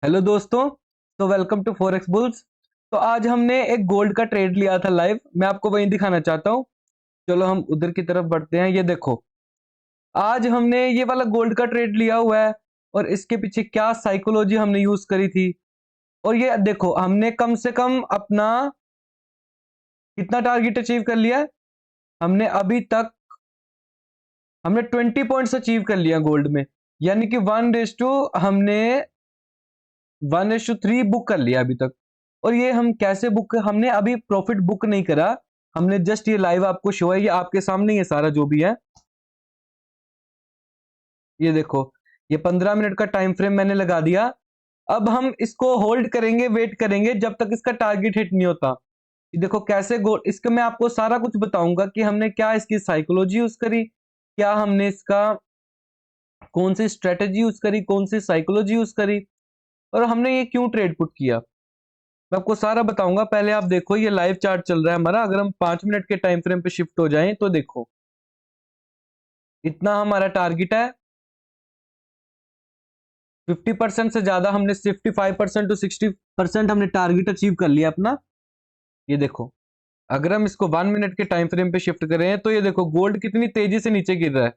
Hello दोस्तों। तो welcome to forex bulls. तो आज हमने एक गोल्ड का ट्रेड लिया था लाइव। मैं आपको वही दिखाना चाहता हूँ। चलो हम उधर की तरफ बढ़ते हैं। ये देखो, आज हमने ये वाला गोल्ड का ट्रेड लिया हुआ है और इसके पीछे क्या साइकोलॉजी हमने यूज करी थी। और ये देखो, हमने कम से कम अपना कितना टारगेट अचीव कर लिया है। हमने अभी तक हमने 20 पॉइंट्स अचीव कर लिया गोल्ड में, यानी कि 1:, हमने 1:3 बुक कर लिया अभी तक। और ये हम कैसे बुक, हमने अभी प्रॉफिट बुक नहीं करा। हमने जस्ट ये लाइव आपको शो है, ये आपके सामने ये सारा जो भी है। ये देखो, ये 15 मिनट का टाइम फ्रेम मैंने लगा दिया। अब हम इसको होल्ड करेंगे, वेट करेंगे जब तक इसका टारगेट हिट नहीं होता। ये देखो कैसे इसका मैं आपको सारा कुछ बताऊंगा कि हमने क्या इसकी साइकोलॉजी यूज करी, क्या हमने इसका कौन सी स्ट्रेटेजी यूज करी, कौन सी साइकोलॉजी यूज करी, और हमने ये क्यों ट्रेड पुट किया। मैं आपको सारा बताऊंगा। पहले आप देखो, ये लाइव चार्ट चल रहा है हमारा। अगर हम 5 मिनट के टाइम फ्रेम पे शिफ्ट हो जाएं तो देखो, इतना हमारा टारगेट है। 50% से ज्यादा हमने 55% टू 60% हमने टारगेट अचीव कर लिया अपना। ये देखो, अगर हम इसको 1 मिनट के टाइम फ्रेम पे शिफ्ट करें तो ये देखो गोल्ड कितनी तेजी से नीचे गिर रहा है।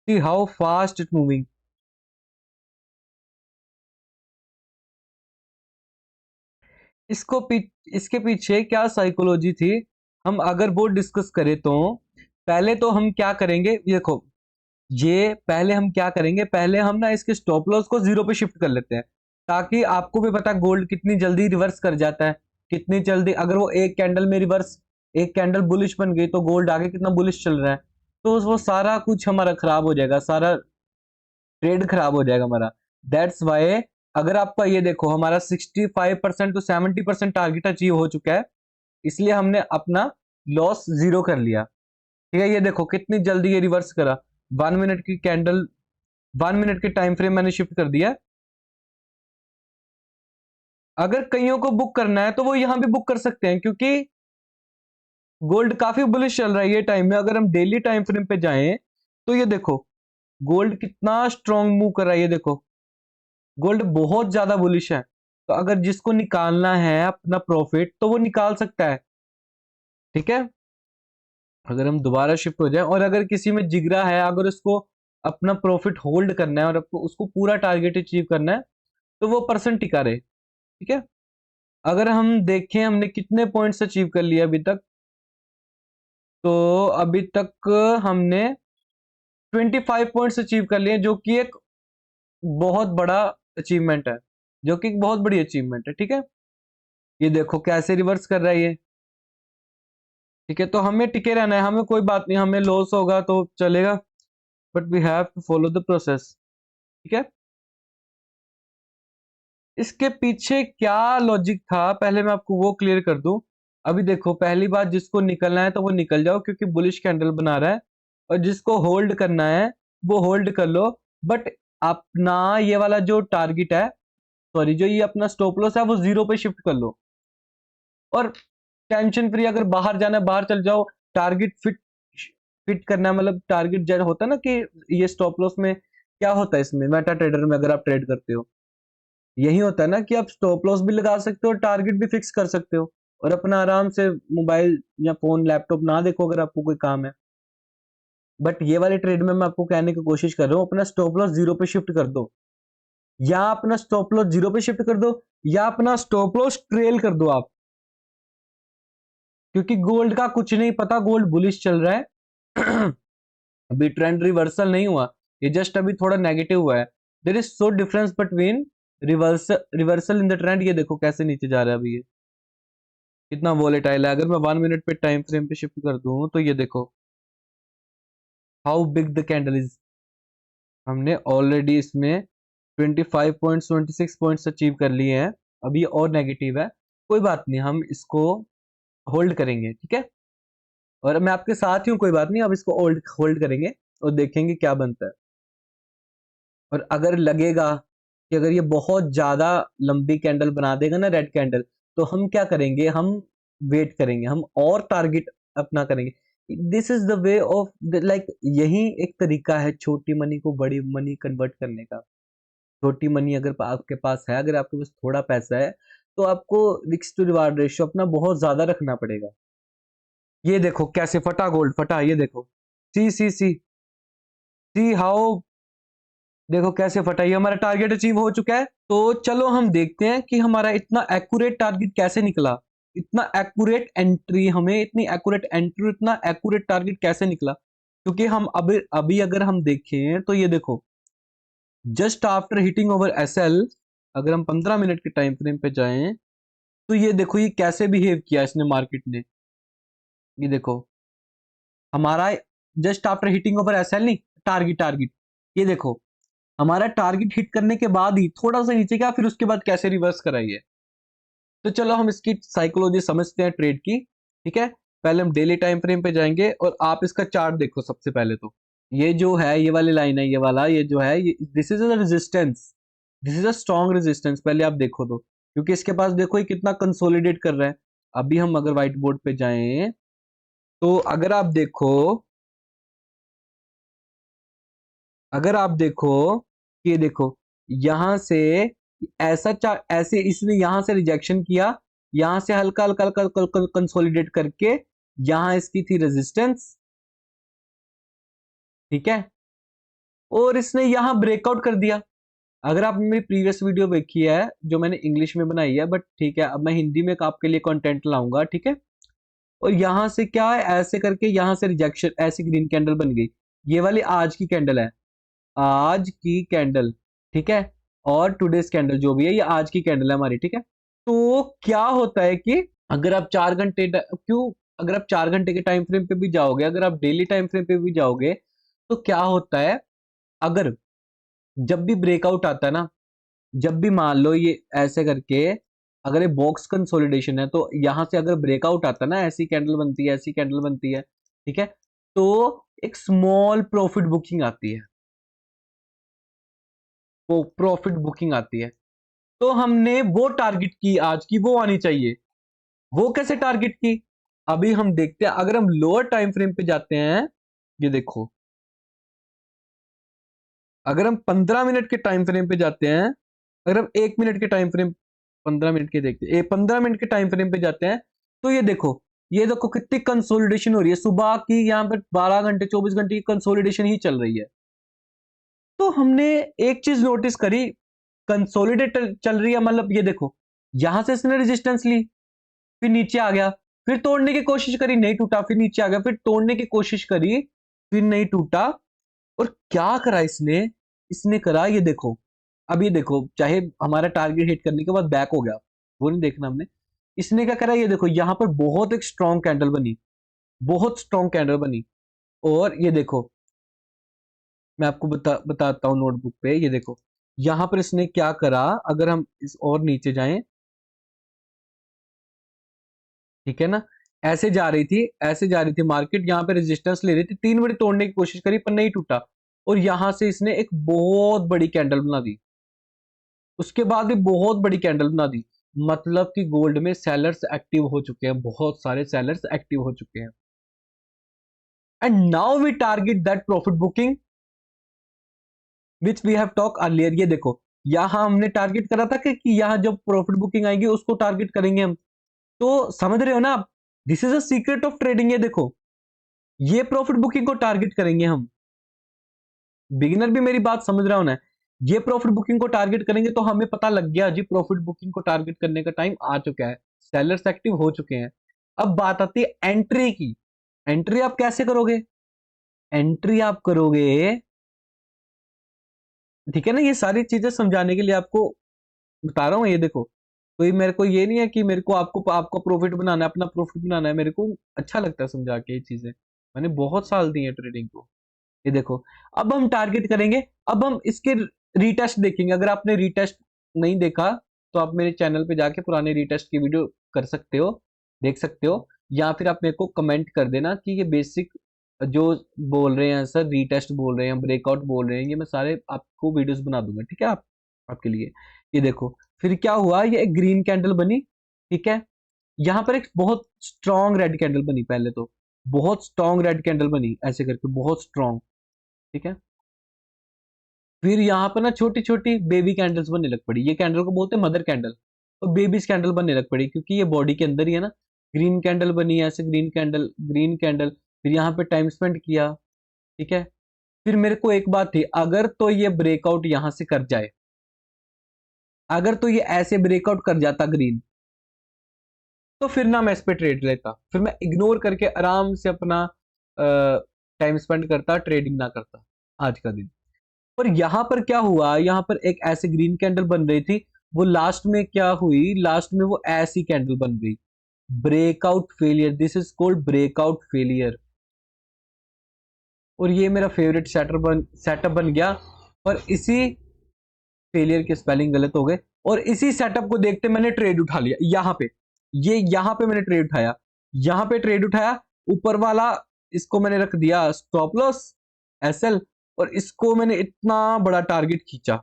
See how fast it moving. इसके पीछे क्या साइकोलॉजी थी, हम अगर वो डिस्कस करें तो पहले तो हम क्या करेंगे। ये देखो, ये पहले हम क्या करेंगे, पहले हम ना इसके स्टॉप लॉस को 0 पे शिफ्ट कर लेते हैं, ताकि आपको भी पता गोल्ड कितनी जल्दी रिवर्स कर जाता है। कितनी जल्दी, अगर वो एक कैंडल में रिवर्स, एक कैंडल बुलिश बन गई तो गोल्ड आगे कितना बुलिश चल रहा है। तो वो सारा कुछ हमारा खराब हो जाएगा, सारा ट्रेड खराब हो जाएगा हमारा। दैट्स वाई, अगर आपका ये देखो, हमारा 65% टू 70% टारगेट अचीव हो चुका है, इसलिए हमने अपना लॉस 0 कर लिया। ठीक है, ये देखो कितनी जल्दी ये रिवर्स करा। 1 मिनट की कैंडल, 1 मिनट के टाइम फ्रेम मैंने शिफ्ट कर दिया। अगर कईयों को बुक करना है तो वो यहां भी बुक कर सकते हैं, क्योंकि गोल्ड काफी बुलिश चल रहा है ये टाइम में। अगर हम डेली टाइम फ्रेम पे जाएं तो ये देखो गोल्ड कितना स्ट्रॉन्ग मूव कर रहा है। ये देखो गोल्ड बहुत ज्यादा बुलिश है। तो अगर जिसको निकालना है अपना प्रॉफिट तो वो निकाल सकता है। ठीक है, अगर हम दोबारा शिफ्ट हो जाए और अगर किसी में जिगरा है, अगर उसको अपना प्रॉफिट होल्ड करना है और आपको उसको पूरा टारगेट अचीव करना है, तो वो पर्सन टिका रहे। ठीक है, अगर हम देखें हमने कितने पॉइंट्स अचीव कर लिए अभी तक, तो अभी तक हमने 25 पॉइंट्स अचीव कर लिए, जो कि एक बहुत बड़ा अचीवमेंट है, जो कि एक बहुत बड़ी अचीवमेंट है। ठीक है, ये देखो कैसे रिवर्स कर रहा है ये। ठीक है, तो हमें टिके रहना है, हमें कोई बात नहीं, हमें लॉस होगा तो चलेगा, but we have to follow the process. ठीक है, इसके पीछे क्या लॉजिक था पहले मैं आपको वो क्लियर कर दूं। अभी देखो, पहली बात, जिसको निकलना है तो वो निकल जाओ, क्योंकि बुलिश कैंडल बना रहा है। और जिसको होल्ड करना है वो होल्ड कर लो। बट अपना ये वाला जो टारगेट है, सॉरी, जो ये अपना स्टॉप लॉस है, वो 0 पे शिफ्ट कर लो। और टेंशन फ्री, अगर बाहर जाना है बाहर चल जाओ। टारगेट फिट फिट करना है, मतलब टारगेट जैसा होता है ना, कि ये स्टॉप लॉस में क्या होता है, इसमें मेटा ट्रेडर में अगर आप ट्रेड करते हो, यही होता है ना कि आप स्टॉप लॉस भी लगा सकते हो, टारगेट भी फिक्स कर सकते हो, और अपना आराम से मोबाइल या फोन लैपटॉप ना देखो अगर आपको कोई काम है। बट ये वाले ट्रेड में मैं आपको कहने की कोशिश कर रहा हूँ, अपना स्टॉप लॉस 0 पे शिफ्ट कर दो, या अपना स्टॉप लॉस 0 पे शिफ्ट कर दो, या अपना स्टॉप लॉस ट्रेल कर दो आप। क्योंकि गोल्ड का कुछ नहीं पता, गोल्ड बुलिश चल रहा है। अभी ट्रेंड रिवर्सल नहीं हुआ, ये जस्ट अभी थोड़ा नेगेटिव हुआ है। There is so difference between reversal reversal in the trend. ये देखो कैसे नीचे जा रहा है अभी, ये कितना वोलेटाइल है। अगर मैं 1 मिनट पे टाइम फ्रेम पे शिफ्ट कर दूं तो ये देखो how big the candle is. हमने ऑलरेडी इसमें 25 पॉइंट्स, 26 पॉइंट्स अचीव कर लिए हैं। अभी और नेगेटिव है, कोई बात नहीं, हम इसको होल्ड करेंगे। ठीक है, और मैं आपके साथ ही हूँ, कोई बात नहीं, अब इसको होल्ड होल्ड करेंगे और देखेंगे क्या बनता है। और अगर लगेगा कि अगर ये बहुत ज्यादा लंबी कैंडल बना देगा ना, रेड कैंडल, तो हम क्या करेंगे, हम वेट करेंगे, हम और टारगेट अपना करेंगे। This is the way of like, यही एक तरीका है छोटी मनी को बड़ी मनी कन्वर्ट करने का। छोटी मनी अगर आपके पास है, अगर आपके पास थोड़ा पैसा है, तो आपको रिस्क टू रिवार्ड रेशियो अपना बहुत ज्यादा रखना पड़ेगा। ये देखो कैसे फटा गोल्ड, फटा, ये देखो, सी सी सी सी हाउ, देखो कैसे फटा। ये हमारा टारगेट अचीव हो चुका है। तो चलो हम देखते हैं कि हमारा इतना एक्यूरेट टारगेट कैसे निकला, इतना एक्यूरेट एंट्री, हमें इतनी एक्यूरेट एंट्री, इतना एक्यूरेट टारगेट कैसे निकला। क्योंकि हम अभी अभी अगर हम देखें तो ये देखो, just after hitting over SL, अगर हम 15 मिनट के टाइम फ्रेम पे जाएं, तो ये देखो ये कैसे बिहेव किया इसने, मार्केट ने। ये देखो हमारा just after hitting over SL, नहीं टारगेट, टारगेट, ये देखो हमारा टारगेट हिट करने के बाद ही थोड़ा सा नीचे गया, फिर उसके बाद कैसे रिवर्स कराइए। तो चलो हम इसकी साइकोलॉजी समझते हैं ट्रेड की, ठीक है। पहले हम डेली टाइम फ्रेम पे जाएंगे और आप इसका चार्ट देखो सबसे पहले तो। ये जो है, ये वाली लाइन है, ये वाला, ये जो है, ये this is a resistance, this is a strong resistance, पहले आप देखो तो। क्योंकि इसके पास देखो ये कितना कंसोलिडेट कर रहा है। अभी हम अगर व्हाइट बोर्ड पे जाएं, तो अगर आप देखो, अगर आप देखो, ये देखो यहां से ऐसे इसने यहां से रिजेक्शन किया, यहां से हल्का हल्का हल्का कंसोलिडेट करके, यहां इसकी थी रेजिस्टेंस, ठीक है, और इसने यहां ब्रेकआउट कर दिया। अगर आपने मेरी प्रीवियस वीडियो देखी है जो मैंने इंग्लिश में बनाई है, बट ठीक है, अब मैं हिंदी में आपके लिए कंटेंट लाऊंगा, ठीक है। और यहां से क्या है, ऐसे करके यहां से रिजेक्शन, ऐसी ग्रीन कैंडल बन गई। ये वाली आज की कैंडल है, आज की कैंडल, ठीक है। और टुडेस कैंडल जो भी है, ये आज की कैंडल है हमारी, ठीक है। तो क्या होता है कि अगर आप 4 घंटे, क्यों, अगर आप 4 घंटे के टाइम फ्रेम पे भी जाओगे, अगर आप डेली टाइम फ्रेम पे भी जाओगे, तो क्या होता है, अगर जब भी ब्रेकआउट आता है ना, जब भी मान लो ये ऐसे करके, अगर ये बॉक्स कंसोलिडेशन है, तो यहां से अगर ब्रेकआउट आता है ना, ऐसी कैंडल बनती है, ऐसी कैंडल बनती है, ठीक है, तो एक स्मॉल प्रॉफिट बुकिंग आती है, वो प्रॉफिट बुकिंग आती है। तो हमने वो टारगेट की आज की, वो आनी चाहिए। वो कैसे टारगेट की, अभी हम देखते हैं। अगर हम लोअर टाइम फ्रेम पे जाते हैं, ये देखो, अगर हम 15 मिनट के टाइम फ्रेम पे जाते हैं, अगर हम 1 मिनट के टाइम फ्रेम, 15 मिनट के देखते हैं, 15 मिनट के टाइम फ्रेम पे जाते हैं, तो ये देखो, ये देखो कितनी कंसोलिडेशन हो रही है। सुबह की यहाँ पर 12 घंटे 24 घंटे की कंसोलिडेशन ही चल रही है। तो हमने एक चीज नोटिस करी, कंसोलिडेट चल रही है, मतलब ये देखो, यहां से इसने रेजिस्टेंस ली, फिर नीचे आ गया, फिर तोड़ने की कोशिश करी, नहीं टूटा, फिर नीचे आ गया, फिर तोड़ने की कोशिश करी, फिर नहीं टूटा। और क्या करा इसने, इसने करा, ये देखो, अब ये देखो, चाहे हमारा टारगेट हिट करने के बाद बैक हो गया, वो नहीं देखना हमने। इसने क्या करा, ये देखो, यहां पर बहुत एक स्ट्रॉन्ग कैंडल बनी, बहुत स्ट्रॉन्ग कैंडल बनी। और ये देखो, मैं आपको बताता हूँ नोटबुक पे, ये देखो यहां पर इसने क्या करा, अगर हम इस और नीचे जाएं, ठीक है ना, ऐसे जा रही थी, ऐसे जा रही थी मार्केट, यहाँ पे रेजिस्टेंस ले रही थी, 3 बड़ी तोड़ने की कोशिश करी पर नहीं टूटा, और यहां से इसने एक बहुत बड़ी कैंडल बना दी, उसके बाद भी बहुत बड़ी कैंडल बना दी। मतलब कि गोल्ड में सेलर्स एक्टिव हो चुके हैं, बहुत सारे सेलर्स एक्टिव हो चुके हैं। And now we target that profit booking which we have talk earlier. ये देखो, यहां हमने टारगेट करा था कि यहां जब प्रॉफिट बुकिंग आएगी उसको टारगेट करेंगे हम। तो समझ रहे हो ना आप, this is a secret of trading. ये देखो, ये प्रॉफिट बुकिंग को टारगेट करेंगे हम, बिगिनर भी मेरी बात समझ रहा हो ना। ये प्रॉफिट बुकिंग को टारगेट करेंगे, तो हमें पता लग गया जी प्रॉफिट बुकिंग को टारगेट करने का टाइम आ चुका है, सेलर्स एक्टिव हो चुके हैं। अब बात आती है एंट्री की। एंट्री आप कैसे करोगे, एंट्री आप करोगे, ठीक है ना, ये सारी चीजें समझाने के लिए आपको बता रहा हूँ। ये देखो, कोई मेरे को ये नहीं है कि मेरे को आपको आपको प्रॉफिट बनाना है, अपना प्रॉफिट बनाना है, मेरे को अच्छा लगता है समझा के ये चीजें, मैंने बहुत साल दिए ट्रेडिंग को। ये देखो, अब हम टारगेट करेंगे, अब हम इसके रीटेस्ट देखेंगे। अगर आपने रीटेस्ट नहीं देखा, तो आप मेरे चैनल पे जाके पुराने रीटेस्ट की वीडियो कर सकते हो, देख सकते हो, या फिर आप मेरे को कमेंट कर देना कि ये बेसिक जो बोल रहे हैं सर, रीटेस्ट बोल रहे हैं, ब्रेकआउट बोल रहे हैं, ये मैं सारे आपको वीडियोस बना दूंगा, ठीक है, आप आपके लिए। ये देखो, फिर क्या हुआ, ये एक ग्रीन कैंडल बनी, ठीक है, यहां पर एक बहुत स्ट्रॉन्ग रेड कैंडल बनी पहले तो, बहुत स्ट्रॉन्ग रेड कैंडल बनी ऐसे करके, बहुत स्ट्रॉन्ग, ठीक है। फिर यहाँ पर ना छोटी छोटी बेबी कैंडल्स बनने लग पड़ी, ये कैंडल को बोलते हैं मदर कैंडल, और बेबीज कैंडल बनने लग पड़ी क्योंकि ये बॉडी के अंदर ही है ना। ग्रीन कैंडल बनी ऐसे, ग्रीन कैंडल, ग्रीन कैंडल। फिर यहाँ पे टाइम स्पेंड किया, ठीक है। फिर मेरे को एक बात थी, अगर तो ये ब्रेकआउट यहां से कर जाए, अगर तो ये ऐसे ब्रेकआउट कर जाता ग्रीन, तो फिर ना मैं इस पे ट्रेड लेता, फिर मैं इग्नोर करके आराम से अपना टाइम स्पेंड करता, ट्रेडिंग ना करता आज का दिन। पर यहां पर क्या हुआ, यहां पर एक ऐसे ग्रीन कैंडल बन रही थी, वो लास्ट में क्या हुई, लास्ट में वो ऐसी कैंडल बन गई, breakout failure, this is called breakout failure. और ये मेरा फेवरेट सेटअप बन गया। और इसी फेलियर के स्पेलिंग गलत हो गए, और इसी सेटअप को देखते मैंने ट्रेड उठा लिया यहां पे, ये यहां पे मैंने ट्रेड उठाया, यहां पे ट्रेड उठाया, ऊपर वाला इसको मैंने रख दिया स्टॉप लॉस एसएल, और इसको मैंने इतना बड़ा टारगेट खींचा,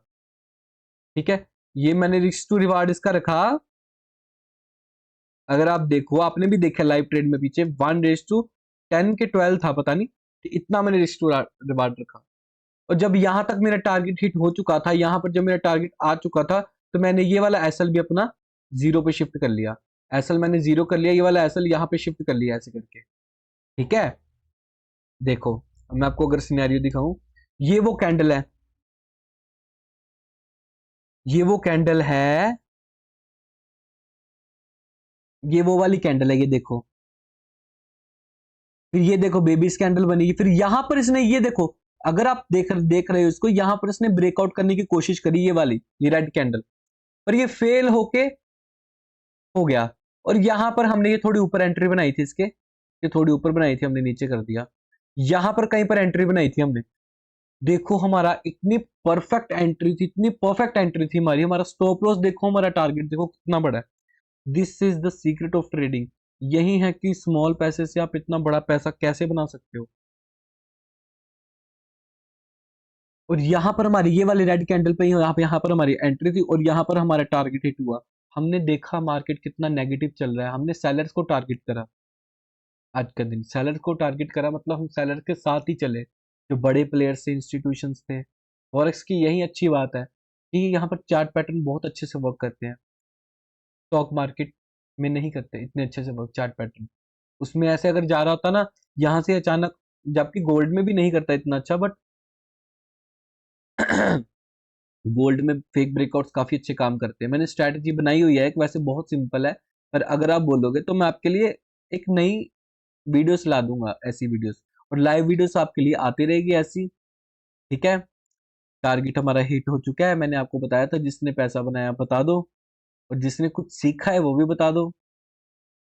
ठीक है। ये मैंने रिस्क टू रिवार्ड इसका रखा, अगर आप देखो, आपने भी देखा लाइव ट्रेड में पीछे 1:10 के 12 था, पता नहीं कि इतना मैंने रिस्क टू रिवार्ड रखा। और जब यहां तक मेरा टारगेट हिट हो चुका था, यहां पर जब मेरा टारगेट आ चुका था, तो मैंने ये वाला एसएल भी अपना जीरो पे शिफ्ट कर लिया, एसएल मैंने जीरो कर लिया, ये वाला एसएल यहां पे शिफ्ट कर लिया ऐसे करके, ठीक है। देखो, मैं आपको अगर सिनेरियो दिखाऊं, ये वो कैंडल है, ये वो कैंडल है, ये वो वाली कैंडल है, ये देखो। फिर ये देखो बेबी कैंडल बनी, फिर यहां पर इसने ये देखो, अगर आप देख रहे हो इसको, यहां पर इसने ब्रेकआउट करने की कोशिश करी, ये वाली, ये रेड कैंडल, पर ये फेल होके हो गया। और यहां पर हमने ये थोड़ी ऊपर एंट्री बनाई थी इसके, ये थोड़ी ऊपर बनाई थी हमने, नीचे कर दिया, यहां पर कहीं पर एंट्री बनाई थी हमने, देखो हमारा इतनी परफेक्ट एंट्री थी, इतनी परफेक्ट एंट्री थी हमारी, हमारा स्टॉप लॉस देखो, हमारा टारगेट देखो कितना बड़ा है। This is the secret of trading, यही है कि स्मॉल पैसे से आप इतना बड़ा पैसा कैसे बना सकते हो। और यहाँ पर हमारी ये वाली रेड कैंडल पे ही यहाँ पर हमारी एंट्री थी, और यहाँ पर हमारा टारगेट हिट हुआ। हमने देखा मार्केट कितना नेगेटिव चल रहा है, हमने सेलर्स को टारगेट करा, आज का दिन सेलर को टारगेट करा, मतलब हम सेलर के साथ ही चले, जो बड़े प्लेयर्स थे, इंस्टीट्यूशंस थे। फॉरेक्स की यही अच्छी बात है कि यहाँ पर चार्ट पैटर्न बहुत अच्छे से वर्क करते हैं, स्टॉक मार्केट में नहीं करते इतने अच्छे से वर्क चार्ट पैटर्न। उसमें ऐसे अगर जा रहा होता ना यहाँ से अचानक, जबकि गोल्ड में भी नहीं करता इतना अच्छा, बट गोल्ड में फेक ब्रेकआउट्स काफी अच्छे काम करते हैं। मैंने स्ट्रैटेजी बनाई हुई है एक, वैसे बहुत सिंपल है, पर अगर आप बोलोगे तो मैं आपके लिए एक नई वीडियोस ला दूंगा, ऐसी वीडियोस, और लाइव वीडियोस आपके लिए आती रहेगी ऐसी, ठीक है। टारगेट हमारा हिट हो चुका है, मैंने आपको बताया था, जिसने पैसा बनाया बता दो, और जिसने कुछ सीखा है वो भी बता दो।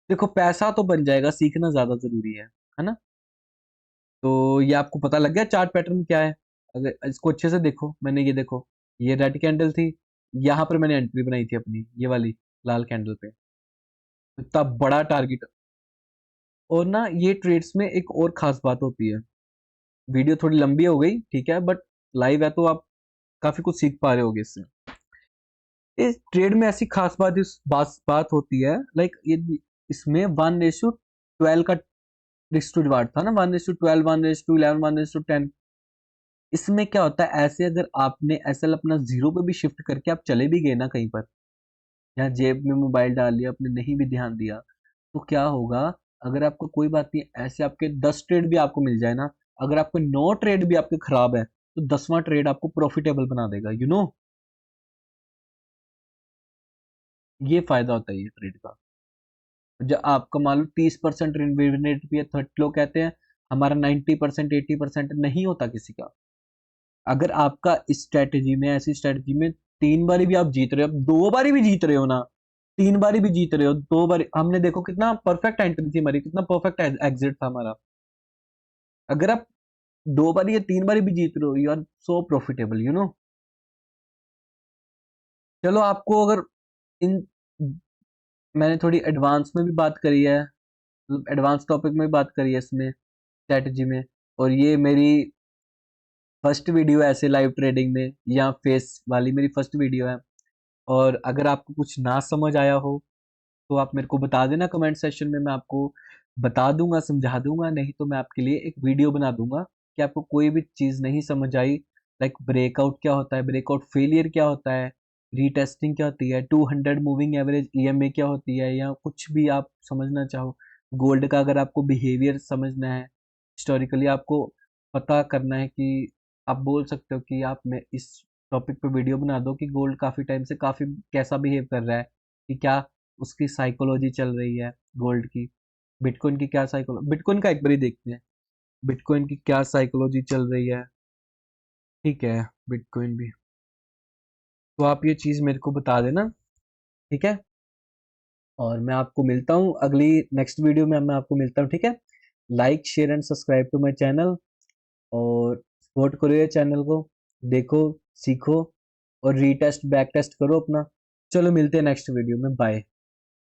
देखो पैसा तो बन जाएगा, सीखना ज्यादा जरूरी है ना। तो ये आपको पता लग गया चार्ट पैटर्न क्या है, अगर इसको अच्छे से देखो, मैंने ये देखो, ये रेड कैंडल थी, यहाँ पर मैंने एंट्री बनाई थी अपनी, ये वाली लाल कैंडल पे, इतना बड़ा टारगेट। और ना ये ट्रेड्स में एक और खास बात होती है, वीडियो थोड़ी लंबी हो गई, ठीक है, बट लाइव है तो आप काफी कुछ सीख पा रहे होगे इससे। इस ट्रेड में ऐसी खास बात इस बात होती है, लाइक ये इसमें 1:12 का रिस्क टू रिवार्ड था ना, 1:12, 1:11, 1:10। इसमें क्या होता है, ऐसे अगर आपने एसएल अपना जीरो पे भी शिफ्ट करके आप चले भी गए ना कहीं पर, या जेब में मोबाइल डाल लिया आपने, नहीं भी ध्यान दिया, तो क्या होगा, अगर आपको कोई बात नहीं, ऐसे आपके 10 ट्रेड भी आपको मिल जाए ना, अगर आपके 9 ट्रेड भी आपके खराब है, तो 10वां ट्रेड आपको प्रॉफिटेबल बना देगा, ये फायदा होता है ये ट्रेड का। जब आपका मान लो 30% विन रेट भी है, 30 लोग कहते हैं, हमारा 90%, 80% नहीं होता किसी का। अगर आपका इस स्ट्रेटेजी में, ऐसी स्ट्रेटेजी में 3 बारी भी आप जीत रहे हो, अब 2 बारी भी जीत रहे हो ना, 3 बारी भी जीत रहे हो, 2 बारी हमने देखो कितना परफेक्ट एंट्री थी हमारी, कितना परफेक्ट एग्जिट था हमारा। अगर आप 2 बारी या 3 बारी भी जीत रहे हो, यू आर सो प्रॉफिटेबल। चलो आपको अगर इन, मैंने थोड़ी एडवांस में भी बात करी है, मतलब एडवांस टॉपिक में भी बात करी है इसमें, स्ट्रेटेजी में, और ये मेरी फर्स्ट वीडियो है ऐसे लाइव ट्रेडिंग में, या फेस वाली मेरी फर्स्ट वीडियो है। और अगर आपको कुछ ना समझ आया हो तो आप मेरे को बता देना कमेंट सेक्शन में, मैं आपको बता दूंगा, समझा दूंगा, नहीं तो मैं आपके लिए एक वीडियो बना दूंगा कि आपको कोई भी चीज़ नहीं समझ आई, लाइक ब्रेकआउट क्या होता है, ब्रेकआउट फेलियर क्या होता है, रीटेस्टिंग क्या होती है, 200 मूविंग एवरेज ईएमए क्या होती है, या कुछ भी आप समझना चाहो गोल्ड का, अगर आपको बिहेवियर समझना है, हिस्टोरिकली आपको पता करना है कि आप बोल सकते हो कि आप मैं इस टॉपिक पे वीडियो बना दो कि गोल्ड काफ़ी टाइम से काफ़ी कैसा बिहेव कर रहा है, कि क्या उसकी साइकोलॉजी चल रही है गोल्ड की, बिटकॉइन की क्या साइकोलॉजी, बिटकॉइन का एक बार ही देखते हैं, बिटकॉइन की क्या साइकोलॉजी चल रही है। ठीक है, बिटकॉइन भी, तो आप ये चीज़ मेरे को बता देना, ठीक है। और मैं आपको मिलता हूँ अगली नेक्स्ट वीडियो में, मैं आपको मिलता हूँ, ठीक है। Like share and subscribe to my channel, और सपोर्ट करो ये चैनल को, देखो, सीखो, और रीटेस्ट बैक टेस्ट करो अपना। चलो मिलते हैं नेक्स्ट वीडियो में, बाय।